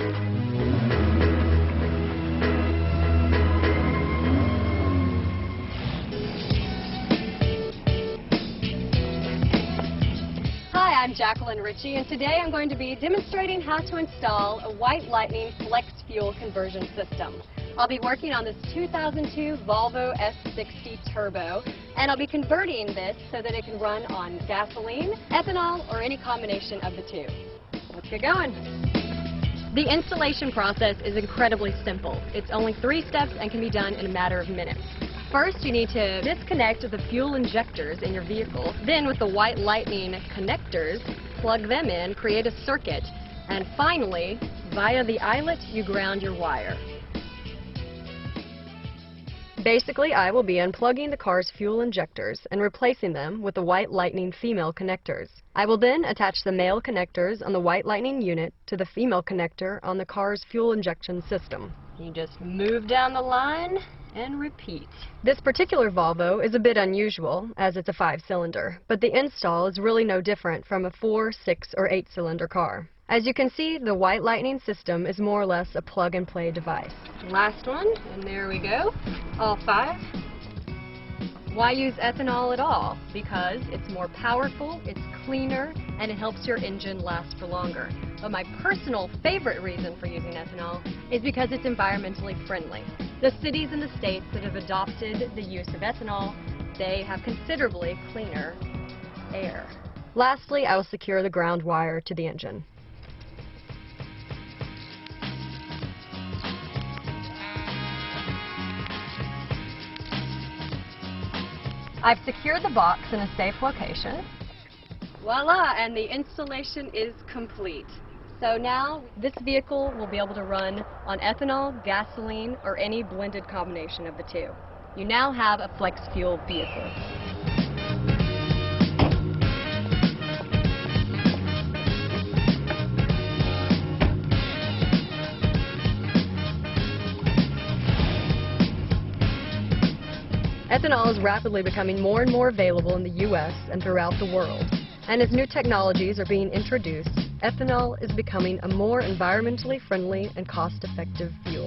Hi, I'm Jacqueline Ritchie, and today I'm going to be demonstrating how to install a White Lightning flex fuel conversion system. I'll be working on this 2002 Volvo S60 Turbo, and I'll be converting this so that it can run on gasoline, ethanol, or any combination of the two. Let's get going. The installation process is incredibly simple. It's only 3 steps and can be done in a matter of minutes. First, you need to disconnect the fuel injectors in your vehicle. Then, with the White Lightning connectors, plug them in, create a circuit, and finally, via the eyelet, you ground your wire. Basically, I will be unplugging the car's fuel injectors and replacing them with the White Lightning female connectors. I will then attach the male connectors on the White Lightning unit to the female connector on the car's fuel injection system. You just move down the line and repeat. This particular Volvo is a bit unusual as it's a 5-cylinder, but the install is really no different from a 4, 6, or 8-cylinder car. As you can see, the White Lightning system is more or less a plug-and-play device. Last one, and there we go, all 5. Why use ethanol at all? Because it's more powerful, it's cleaner, and it helps your engine last for longer. But my personal favorite reason for using ethanol is because it's environmentally friendly. The cities and the states that have adopted the use of ethanol, they have considerably cleaner air. Lastly, I will secure the ground wire to the engine. I've secured the box in a safe location. Voila, and the installation is complete. So now this vehicle will be able to run on ethanol, gasoline, or any blended combination of the two. You now have a flex fuel vehicle. Ethanol is rapidly becoming more and more available in the U.S. and throughout the world. And as new technologies are being introduced, ethanol is becoming a more environmentally friendly and cost-effective fuel.